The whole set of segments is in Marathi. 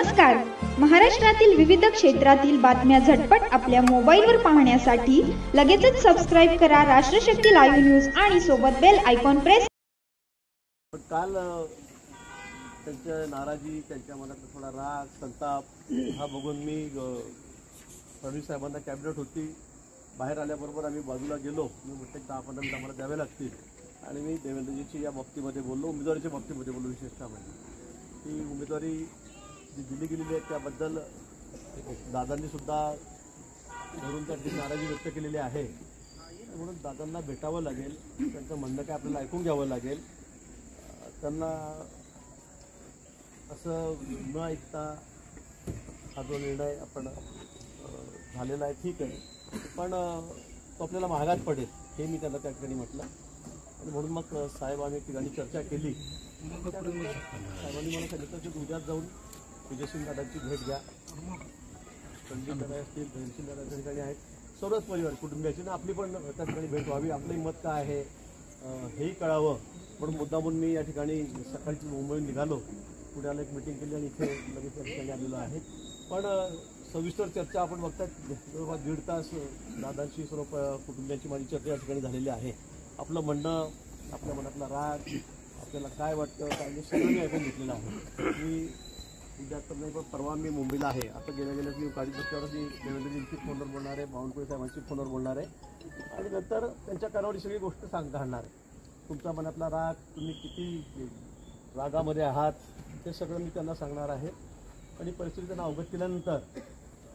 नमस्कार. महाराष्ट्रातील विविध क्षेत्रातील बातम्या झटपट आपल्या मोबाईलवर पाहण्यासाठी लगेचच सबस्क्राइब करा राष्ट्रशक्ती लाईव्ह न्यूज आणि सोबत बेल आयकॉन प्रेस. काल त्यांच्या नाराजी, त्यांच्या मनात थोडा राग, संताप हा बघून मी फडणवीस साहेबांना कॅबिनेट होती, बाहेर आल्याबरोबर आम्ही बाजूला गेलो. मी म्हटलं 10-15 मिनिट आम्हाला द्यावे लागतील आणि मी देवेंद्रजीची या बाबतीमध्ये बोललो, उमेदवारीच्या बाबतीमध्ये बोललो. विशेषतः म्हणजे ती उमेदवारी जी दिली गेलेली आहे त्याबद्दल दादांनी सुद्धा धरून त्याची नाराजी व्यक्त केलेली आहे. म्हणून दादांना भेटावं लागेल, त्यांचं म्हणणं काय आपल्याला ऐकून घ्यावं लागेल. त्यांना असं न ऐकता हा जो निर्णय आपण झालेला आहे ठीक आहे, पण तो आपल्याला महागात पडेल हे मी त्यांना त्या ठिकाणी म्हटलं. आणि म्हणून मग साहेब आम्ही ठिकाणी चर्चा केली. साहेबांनी मला सांगितलं की उद्याच जाऊन विजयसिंग दादांची भेट घ्या. संजय दादा असतील, धनसिंग दादा त्या ठिकाणी आहेत, सर्वच परिवार कुटुंबियाची ना आपली पण त्या ठिकाणी भेट व्हावी, आपलंही मत काय आहे हेही कळावं. म्हणून मुद्दामून मी या ठिकाणी सकाळची मुंबईहून निघालो, पुण्याला एक मिटिंग केली आणि इथे लगेच या ठिकाणी आलेलो आहे. पण सविस्तर चर्चा आपण बघतात, जवळपास 1.5 तास दादांशी सर्व कुटुंबियांची माझी चर्चा या ठिकाणी झालेली आहे. आपलं म्हणणं, आपल्या मनातला राग, आपल्याला काय वाटतं काय सगळं मी ऐकून घेतलेलं आहे. मी उद्या तर नाही पण परवा मी मुंबईला आहे. आता गेल्या मी गाडी बसल्यावर मी देवेंद्रजींची फोनवर बोलणार आहे, बावनकुळे साहेबांची फोनवर बोलणार आहे आणि नंतर त्यांच्या कानावर सगळी गोष्ट घालणार आहे. तुमच्या मनातला राग, तुम्ही किती रागामध्ये आहात ते सगळं मी त्यांना सांगणार आहे. आणि परिस्थिती त्यांना अवगत केल्यानंतर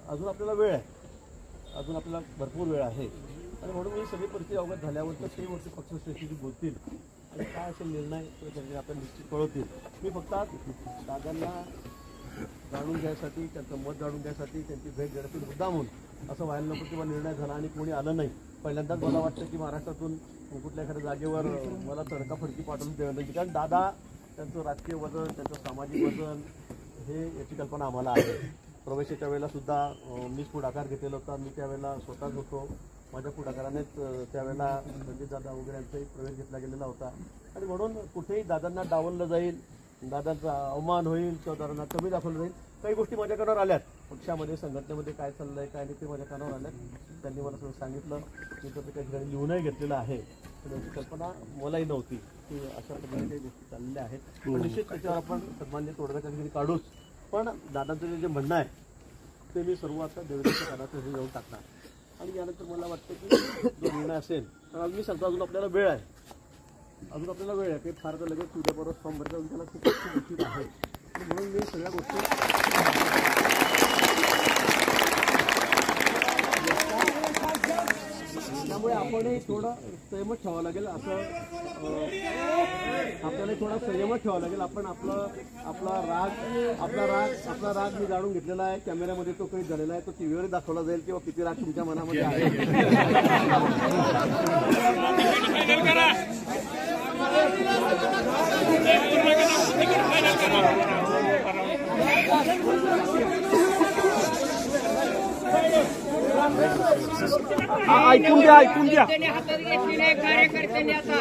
अजून आपल्याला वेळ आहे, अजून आपल्याला भरपूर वेळ आहे. आणि म्हणून मी सगळी परिस्थिती अवगत झाल्यावर तर ते वरती पक्षश्रेष्ठीशी बोलतील आणि काय असेल निर्णय तो त्यांनी आपल्याला निश्चित कळवतील. मी फक्त दादांना जाणून घ्यायसाठी, त्यांचं मत जाणून घ्यायसाठी त्यांची भेट घेण्यासाठी मुद्दामून असं व्हायला नको किंवा निर्णय झाला आणि कोणी आलं नाही. पहिल्यांदाच मला वाटतं की महाराष्ट्रातून कुठल्या एखाद्या जागेवर मला तडकाफडकी पाठवून देण्याची, कारण दादा त्यांचं राजकीय वजन, त्यांचं सामाजिक वजन हे याची कल्पना आम्हाला आहे. प्रवेशाच्या वेळेला सुद्धा मीच पुढाकार घेतलेला होता. मी त्यावेळेला स्वतःच होतो, माझ्या पुढाकारानेच त्यावेळेला रणजित दादा वगैरे यांचाही प्रवेश घेतला गेलेला होता. आणि म्हणून कुठेही दादांना डावललं जाईल, दादांचा अवमान होईल किंवा दादांना कमी दाखवलं जाईल. काही गोष्टी माझ्या कानावर आल्यात, पक्षामध्ये संघटनेमध्ये काय चाललं आहे काय नाही ते माझ्या कानावर आल्यात. त्यांनी मला सगळं सांगितलं. मी तर काही ठिकाणी लिहूनही घेतलेलं आहे. तर याची कल्पना मलाही नव्हती की अशा पद्धतीने काही गोष्टी चाललेल्या आहेत. पण निश्चित त्याच्यावर आपण सन्मान्य तोडगा त्या ठिकाणी काढूच. पण दादांचं जे म्हणणं आहे ते मी सर्व आता देवेंद्रच्या कानात जाऊन टाकणार. आणि यानंतर मला वाटतं की जो निर्णय असेल, तर आज मी सांगतो अजून आपल्याला वेळ आहे, अजून आपल्याला वेळ आहे. काही फार तर लगेच उद्या परत फॉर्म भरता त्याला खूप गोष्टी आहे. म्हणून मी सगळ्या गोष्टी त्यामुळे आपणही थोडं संयमच ठेवावं लागेल. असं आपल्यालाही थोडा संयमच ठेवावा लागेल. आपण आपला राग मी जाणून घेतलेला आहे. कॅमेऱ्यामध्ये तो काही झालेला आहे, तो टीव्हीवर दाखवला जाईल किंवा किती राग तुमच्या मनामध्ये आहे. ऐकून द्या कार्यकर्त्यांनी आता